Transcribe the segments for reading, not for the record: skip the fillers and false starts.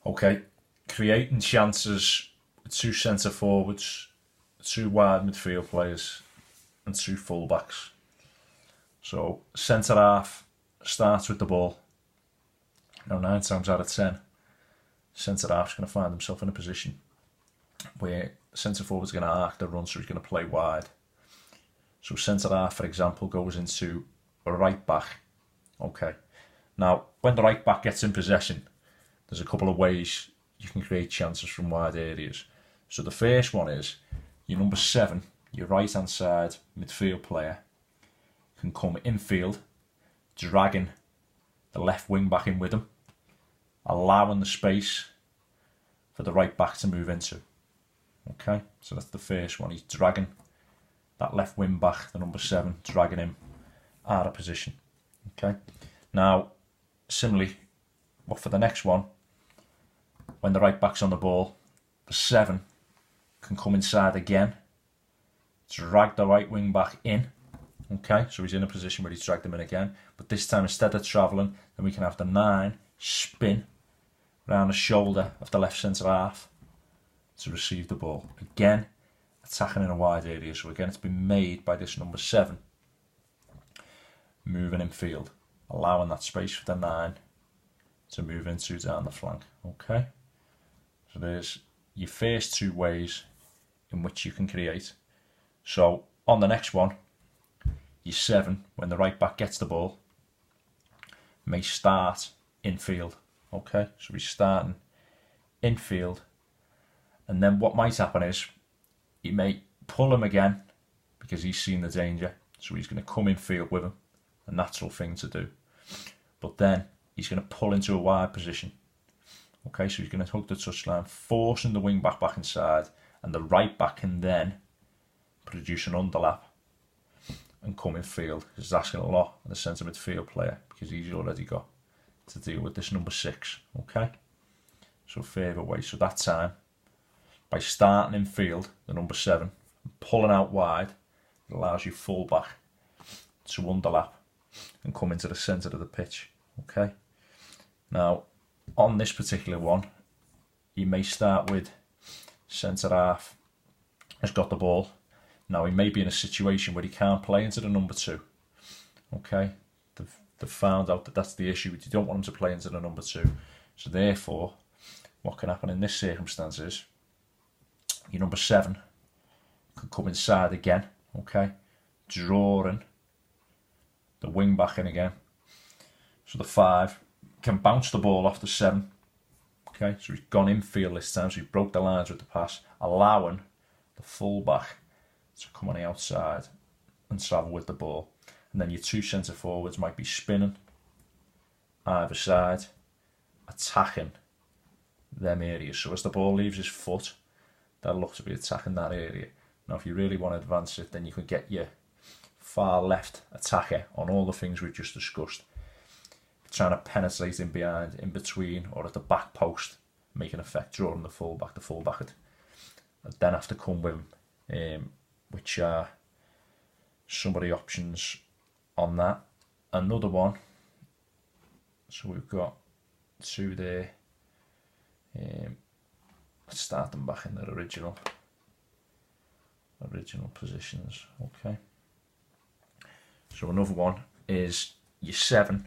Okay, creating chances with two centre forwards, two wide midfield players, and two full-backs. So centre half starts with the ball. Now 9 times out of 10, centre half's going to find himself in a position where centre forward's going to arc the run, so he's going to play wide. So centre half, for example, goes into a right back. Okay. Now, when the right back gets in possession, there's a couple of ways you can create chances from wide areas. So the first one is your number 7, your right hand side midfield player, can come infield, dragging the left wing back in with him, allowing the space for the right back to move into. Okay, so that's the first one. He's dragging that left wing back, the number 7, dragging him out of position. Okay, now similarly, but for the next one, when the right back's on the ball, the 7 can come inside again, drag the right wing back in. Okay, so he's in a position where he's dragged him in again, but this time instead of travelling, then we can have the 9 spin around the shoulder of the left centre half to receive the ball. Again, attacking in a wide area, so again it's been made by this number 7 moving in field, allowing that space for the 9 to move into down the flank. Okay, so there's your first 2 ways in which you can create. So on the next one, your 7, when the right back gets the ball, may start infield. Okay, so he's starting infield, and then what might happen is he may pull him again because he's seen the danger, so he's going to come infield with him, a natural thing to do. But then he's going to pull into a wide position. Okay, so he's going to hug the touchline, forcing the wing back inside, and the right back can then produce an underlap and come in field. It's asking a lot of the centre midfield player because he's already got to deal with this number 6. Okay, so further way. So that time, by starting in field, the number 7, and pulling out wide, it allows you full back to underlap and come into the centre of the pitch. Okay, now on this particular one, you may start with centre half has got the ball. Now he may be in a situation where he can't play into the number 2. Okay, they've found out that that's the issue. You don't want him to play into the number 2. So therefore, what can happen in this circumstance is your number 7 could come inside again. Okay, drawing the wing back in again. So the 5 can bounce the ball off the 7. Okay, so he's gone infield this time, so he broke the lines with the pass, allowing the full back to come on the outside and travel with the ball. And then your 2 centre forwards might be spinning either side, attacking them areas. So as the ball leaves his foot, they'll look to be attacking that area. Now if you really want to advance it, then you can get your far left attacker on all the things we've just discussed, trying to penetrate in behind, in between, or at the back post, make an effect, drawing the fullback. The fullback would then have to come with him, which are some of the options on that. Another one, so we've got 2 there. Let's start them back in their original positions. Okay, so another one is your 7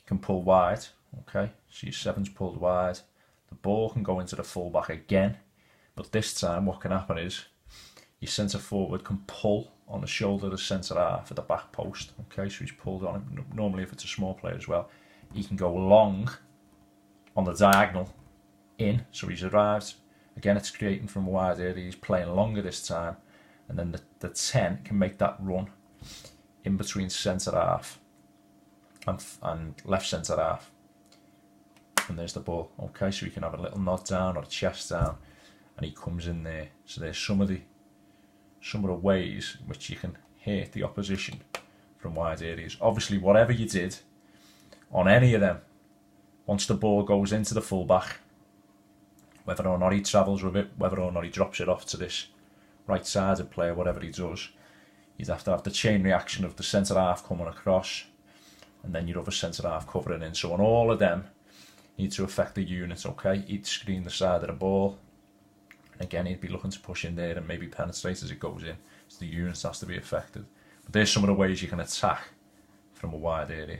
can pull wide. Okay, so your 7's pulled wide, the ball can go into the fullback again, but this time what can happen is your centre forward can pull on the shoulder of the centre half at the back post. Okay, so he's pulled on him. Normally if it's a small player as well, he can go long on the diagonal in, so he's arrived. Again, it's creating from a wide area, he's playing longer this time, and then the 10 can make that run in between centre half and left centre half, and there's the ball. Okay, so he can have a little nod down or a chest down, and he comes in there. So there's some of the ways in which you can hurt the opposition from wide areas. Obviously, whatever you did on any of them, once the ball goes into the fullback, whether or not he travels with it, whether or not he drops it off to this right-sided player, whatever he does, you'd have to have the chain reaction of the centre half coming across, and then your other centre half covering in. So on all of them, You need to affect the unit, okay? He'd screen the side of the ball. And again, he'd be looking to push in there and maybe penetrate as it goes in. So the unit has to be affected. But there's some of the ways you can attack from a wide area.